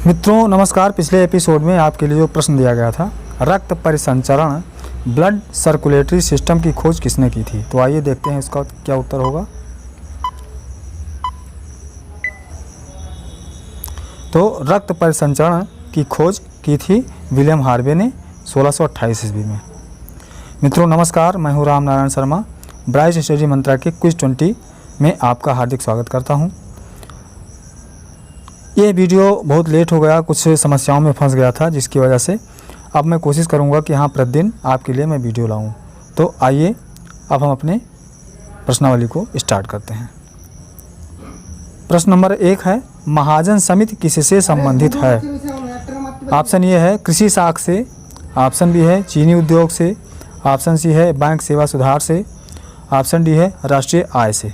मित्रों नमस्कार। पिछले एपिसोड में आपके लिए जो प्रश्न दिया गया था, रक्त परिसंचरण ब्लड सर्कुलेटरी सिस्टम की खोज किसने की थी, तो आइए देखते हैं इसका क्या उत्तर होगा। तो रक्त परिसंचरण की खोज की थी विलियम हार्वे ने 1628 ईस्वी में। मित्रों नमस्कार, मैं हूं राम नारायण शर्मा। ब्राइट स्टडी मंत्रा के क्विज 20 में आपका हार्दिक स्वागत करता हूं। ये वीडियो बहुत लेट हो गया, कुछ समस्याओं में फंस गया था, जिसकी वजह से अब मैं कोशिश करूंगा कि हाँ प्रतिदिन आपके लिए मैं वीडियो लाऊं। तो आइए अब हम अपने प्रश्नावली को स्टार्ट करते हैं। प्रश्न नंबर 1 है, महाजन समिति किससे संबंधित है? ऑप्शन ए है कृषि शाख से, ऑप्शन बी है चीनी उद्योग से, ऑप्शन सी है बैंक सेवा सुधार से, ऑप्शन डी है राष्ट्रीय आय से।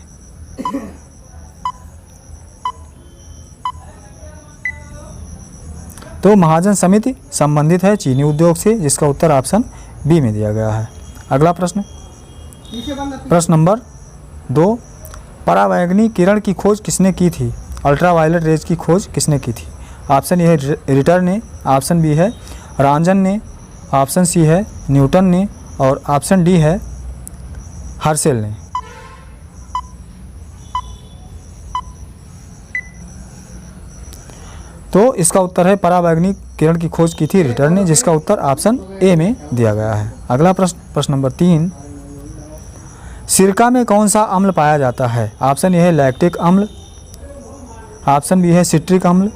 तो महाजन समिति संबंधित है चीनी उद्योग से, जिसका उत्तर ऑप्शन बी में दिया गया है। अगला प्रश्न, प्रश्न नंबर 2, परावैंगनी किरण की खोज किसने की थी? अल्ट्रावायलेट रेज की खोज किसने की थी? ऑप्शन ए है रिटर ने, ऑप्शन बी है रांजन ने, ऑप्शन सी है न्यूटन ने और ऑप्शन डी है हर्शेल ने। तो इसका उत्तर है परावैंगनी किरण की खोज की थी रिटर ने, जिसका उत्तर ऑप्शन ए में दिया गया है। अगला प्रश्न, प्रश्न नंबर 3, सिरका में कौन सा अम्ल पाया जाता है? ऑप्शन ए है लैक्टिक अम्ल, ऑप्शन बी है सिट्रिक अम्ल,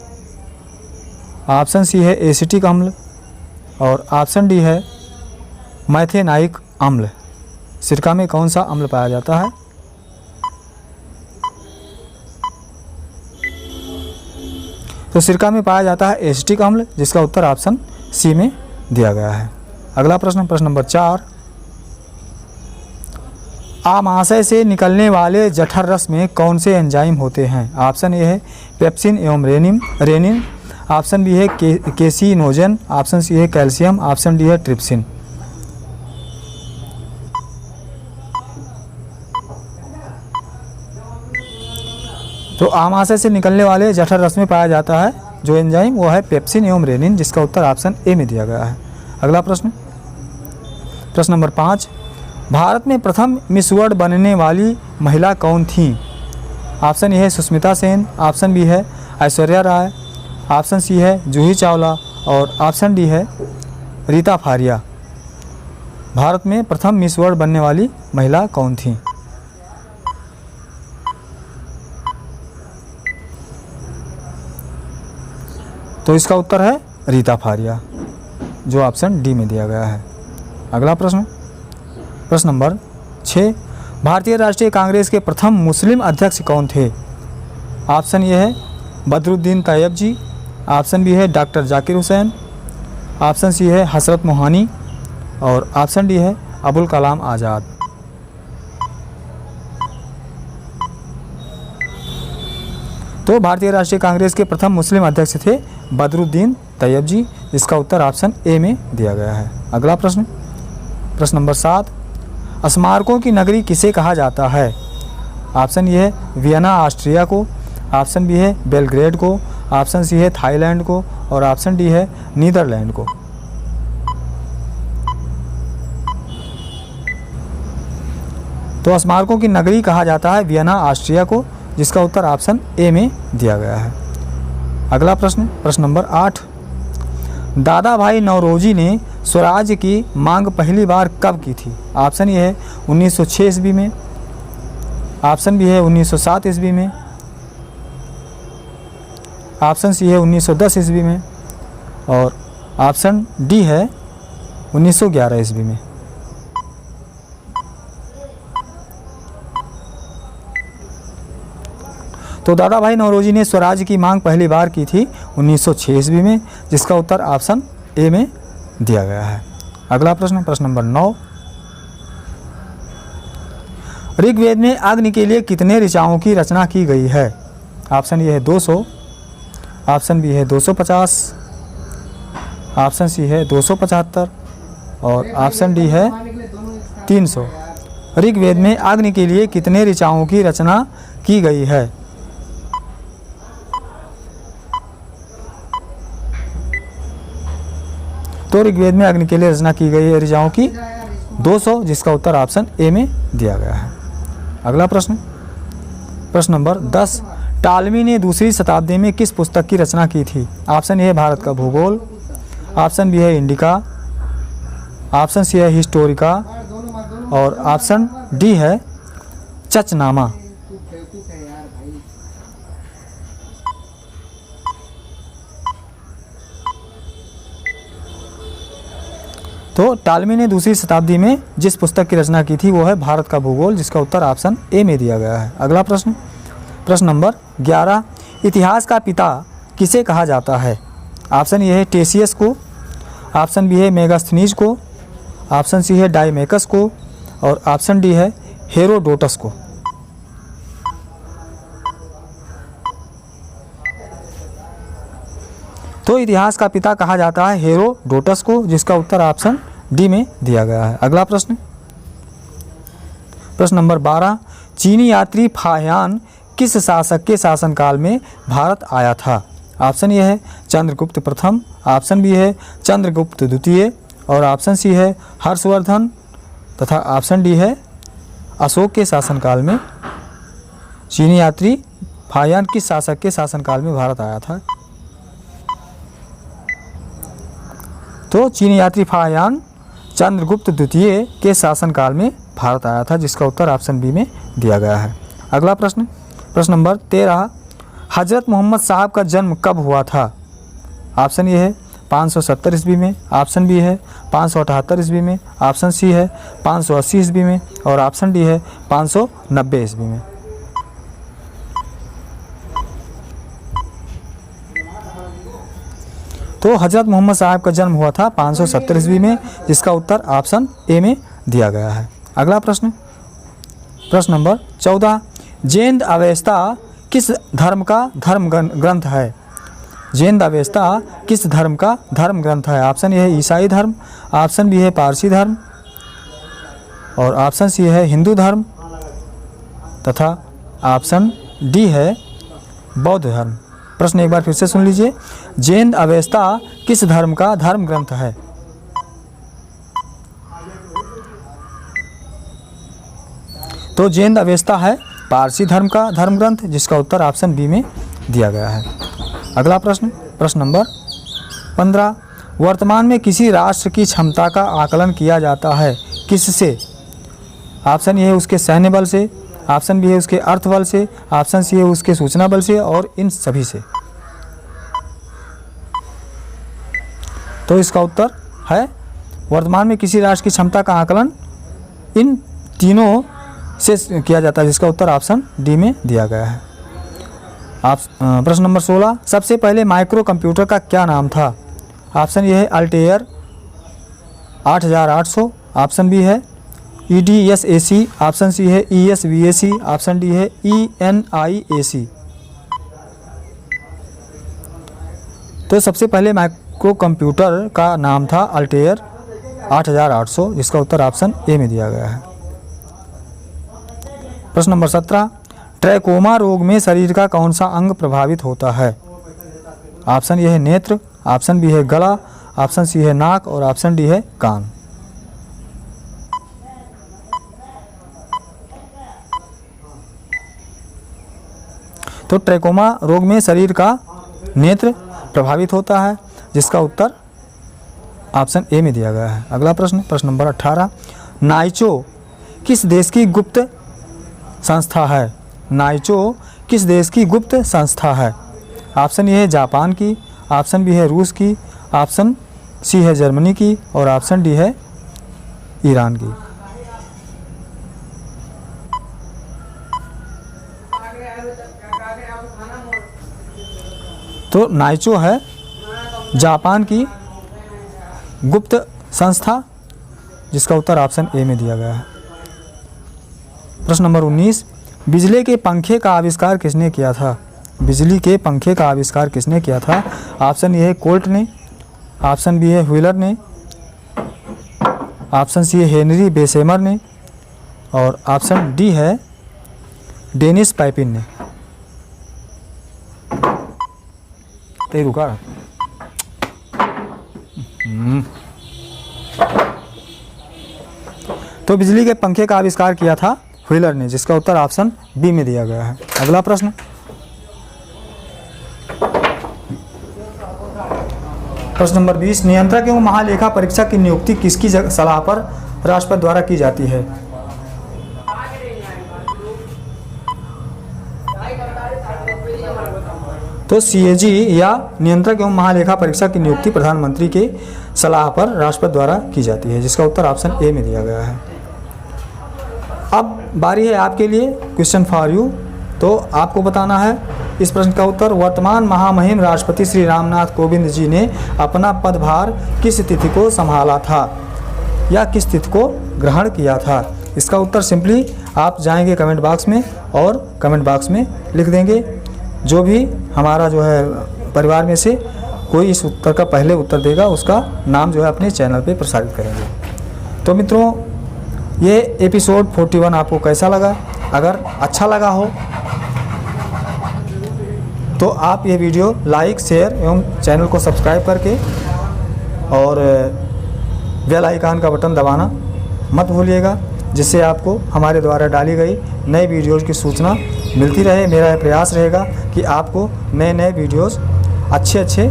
ऑप्शन सी है एसिटिक अम्ल और ऑप्शन डी है मैथेनाइक अम्ल। सिरका में कौन सा अम्ल पाया जाता है? तो सिरका में पाया जाता है एसिटिक अम्ल, जिसका उत्तर ऑप्शन सी में दिया गया है। अगला प्रश्न, प्रश्न नंबर 4, आमाशय से निकलने वाले जठर रस में कौन से एंजाइम होते हैं? ऑप्शन ए है पेप्सिन एवं रेनिन, ऑप्शन बी है केसिनोजन, ऑप्शन सी है कैल्शियम, ऑप्शन डी है ट्रिप्सिन। तो आमाशय से निकलने वाले जठर रस में पाया जाता है जो एंजाइम, वो है पेप्सिन एवं रेनिन, जिसका उत्तर ऑप्शन ए में दिया गया है। अगला प्रश्न, प्रश्न नंबर 5, भारत में प्रथम मिस वर्ल्ड बनने वाली महिला कौन थी? ऑप्शन ए है सुष्मिता सेन, ऑप्शन बी है ऐश्वर्या राय, ऑप्शन सी है जूही चावला और ऑप्शन डी है रीता फारिया। भारत में प्रथम मिस वर्ल्ड बनने वाली महिला कौन थी? तो इसका उत्तर है रीता फारिया, जो ऑप्शन डी में दिया गया है। अगला प्रश्न, प्रश्न नंबर 6, भारतीय राष्ट्रीय कांग्रेस के प्रथम मुस्लिम अध्यक्ष कौन थे? ऑप्शन ए है Badruddin Tyabji, option B है doctor Zakir Hussain, option C है हसरत मोहानी और ऑप्शन डी है अबुल कलाम आज़ाद। तो भारतीय राष्ट्रीय कांग्रेस के प्रथम मुस्लिम अध्यक्ष थे बदरुद्दीन तैयब जी, जिसका उत्तर ऑप्शन ए में दिया गया है। अगला प्रश्न, प्रश्न नंबर 7, स्मारकों की नगरी किसे कहा जाता है? ऑप्शन ए है वियना ऑस्ट्रिया को, ऑप्शन बी है बेलग्रेड को, ऑप्शन सी है थाईलैंड को और ऑप्शन डी है नीदरलैंड को। तो स्मारकों की नगरी कहा जाता है वियना ऑस्ट्रिया को, जिसका उत्तर ऑप्शन ए में दिया गया है। अगला प्रश्न, प्रश्न नंबर 8, दादा भाई नौरोजी ने स्वराज्य की मांग पहली बार कब की थी? ऑप्शन ए है 1906 ईस्वी में, ऑप्शन बी है 1907 ईस्वी में, ऑप्शन सी है 1910 ईस्वी में और ऑप्शन डी है 1911 ईस्वी में। तो दादा भाई नौरोजी ने स्वराज्य की मांग पहली बार की थी 1906 ईस्वी में, जिसका उत्तर ऑप्शन ए में दिया गया है। अगला प्रश्न, प्रश्न नंबर 9, ऋग्वेद में अग्नि के लिए कितने ऋचाओं की रचना की गई है? ऑप्शन ए है 200, ऑप्शन बी है 250, ऑप्शन सी है 275 और ऑप्शन डी है 300। ऋग्वेद में अग्नि के लिए कितने ऋचाओं की रचना की गई है? तो ऋग्वेद में अग्नि के लिए रचना की गई है ऋचाओं की 200, जिसका उत्तर ऑप्शन ए में दिया गया है। अगला प्रश्न, प्रश्न नंबर 10, टालमी ने दूसरी शताब्दी में किस पुस्तक की रचना की थी? ऑप्शन ए है भारत का भूगोल, ऑप्शन बी है इंडिका, ऑप्शन सी है हिस्टोरिका और ऑप्शन डी है चचनामा। तो टालमी ने दूसरी शताब्दी में जिस पुस्तक की रचना की थी वो है भारत का भूगोल, जिसका उत्तर ऑप्शन ए में दिया गया है। अगला प्रश्न, प्रश्न नंबर 11, इतिहास का पिता किसे कहा जाता है? ऑप्शन ए है टेसियस को, ऑप्शन बी है मेगास्थनीज को, ऑप्शन सी है डायमेकस को और ऑप्शन डी है हेरोडोटस को। तो इतिहास का पिता कहा जाता है हेरोडोटस को, जिसका उत्तर ऑप्शन डी में दिया गया है। अगला प्रश्न, प्रश्न नंबर 12, चीनी यात्री फाह्यान किस शासक के शासनकाल में भारत आया था? ऑप्शन ए है चंद्रगुप्त प्रथम, ऑप्शन बी है चंद्रगुप्त द्वितीय और ऑप्शन सी है हर्षवर्धन तथा ऑप्शन डी है अशोक के शासनकाल में चीनी यात्री फाह्यान किस शासक के शासनकाल में भारत आया था? तो चीनी यात्री फाह्यान चंद्रगुप्त द्वितीय के शासनकाल में भारत आया था, जिसका उत्तर ऑप्शन बी में दिया गया है। अगला प्रश्न, प्रश्न नंबर 13, हजरत मोहम्मद साहब का जन्म कब हुआ था? ऑप्शन ए है 570 ईस्वी में, ऑप्शन बी है 578 ईस्वी में, ऑप्शन सी है 580 ईस्वी में और ऑप्शन डी है 590 ईस्वी में। तो हजरत मोहम्मद साहब का जन्म हुआ था 570 ईस्वी में, जिसका उत्तर ऑप्शन ए में दिया गया है। अगला प्रश्न, प्रश्न नंबर 14, जैन अवेस्ता किस धर्म का धर्म ग्रंथ है? जैन अवेस्ता किस धर्म का धर्म ग्रंथ है? ऑप्शन ए है ईसाई धर्म, ऑप्शन बी है पारसी धर्म और ऑप्शन सी है हिंदू धर्म तथा ऑप्शन डी है बौद्ध धर्म। प्रश्न एक बार फिर से सुन लीजिए, जैन अवेस्ता किस धर्म का धर्म ग्रंथ है? तो जैन अवेस्ता है पारसी धर्म का धर्म ग्रंथ, जिसका उत्तर ऑप्शन बी में दिया गया है। अगला प्रश्न, प्रश्न नंबर 15, वर्तमान में किसी राष्ट्र की क्षमता का आकलन किया जाता है किससे? ऑप्शन ए है उसके सैन्य बल से, ऑप्शन बी है उसके अर्थ बल से, ऑप्शन सी है उसके सूचना बल से और इन सभी से। तो इसका उत्तर है वर्तमान में किसी राष्ट्र की क्षमता का आकलन इन तीनों से किया जाता है, जिसका उत्तर ऑप्शन डी में दिया गया है। प्रश्न नंबर 16, सबसे पहले माइक्रो कंप्यूटर का क्या नाम था? ऑप्शन ए है अल्टेयर 8800, ऑप्शन बी है EDSAC, ऑप्शन सी है ESVAC, ऑप्शन डी है ENIAC। तो सबसे पहले माइक्रो कंप्यूटर का नाम था अल्टेयर 8800, जिसका उत्तर ऑप्शन ए में दिया गया है। प्रश्न नंबर 17, ट्रैकोमा रोग में शरीर का कौन सा अंग प्रभावित होता है? ऑप्शन ए है नेत्र, ऑप्शन बी है गला, ऑप्शन सी है नाक और ऑप्शन डी है कान। तो ट्रैकोमा रोग में शरीर का नेत्र प्रभावित होता है, जिसका उत्तर ऑप्शन ए में दिया गया है। अगला प्रश्न, प्रश्न नंबर 18, नाइचो किस देश की गुप्त संस्था है? नाइचो किस देश की गुप्त संस्था है? ऑप्शन ए है जापान की, ऑप्शन बी है रूस की, ऑप्शन सी है जर्मनी की और ऑप्शन डी है ईरान की। तो नाइचो है जापान की गुप्त संस्था, जिसका उत्तर ऑप्शन ए में दिया गया है। प्रश्न नंबर 19, बिजली के पंखे का आविष्कार किसने किया था? बिजली के पंखे का आविष्कार किसने किया था? ऑप्शन ए है कोल्ट ने, ऑप्शन बी है व्हीलर ने, ऑप्शन सी है हेनरी बेसेमर ने और ऑप्शन डी है डेनिस पाइपिन ने। रुका तो बिजली के पंखे का आविष्कार किया था व्हीलर ने, जिसका उत्तर ऑप्शन बी में दिया गया है। अगला प्रश्न, प्रश्न नंबर 20, नियंत्रक एवं महालेखा परीक्षक की नियुक्ति किसकी सलाह पर राष्ट्रपति द्वारा की जाती है? तो CAG या नियंत्रक एवं महालेखा परीक्षक की नियुक्ति प्रधानमंत्री के सलाह पर राष्ट्रपति द्वारा की जाती है, जिसका उत्तर ऑप्शन ए में दिया गया है। अब बारी है आपके लिए क्वेश्चन फॉर यू। तो आपको बताना है इस प्रश्न का उत्तर। वर्तमान महामहिम राष्ट्रपति श्री रामनाथ कोविंद जी ने अपना पदभार किस तिथि को संभाला था या किस तिथि को ग्रहण किया था? इसका उत्तर सिंपली आप जाएंगे कमेंट बॉक्स में और कमेंट बॉक्स में लिख देंगे। जो भी हमारा जो है परिवार में से कोई इस उत्तर का पहले उत्तर देगा उसका नाम जो है अपने चैनल पे प्रसारित करेंगे। तो मित्रों, ये एपिसोड 41 आपको कैसा लगा? अगर अच्छा लगा हो तो आप ये वीडियो लाइक, शेयर एवं चैनल को सब्सक्राइब करके और बेल आइकन का बटन दबाना मत भूलिएगा, जिससे आपको हमारे द्वारा डाली गई नई वीडियोज़ की सूचना मिलती रहे। मेरा यह प्रयास रहेगा कि आपको नए नए वीडियोज़ अच्छे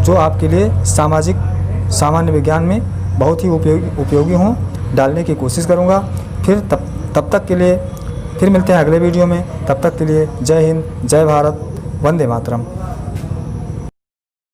जो आपके लिए सामान्य विज्ञान में बहुत ही उपयोगी हों डालने की कोशिश करूँगा। फिर तब तक के लिए फिर मिलते हैं अगले वीडियो में। तब तक के लिए जय हिंद, जय भारत, वंदे मातरम।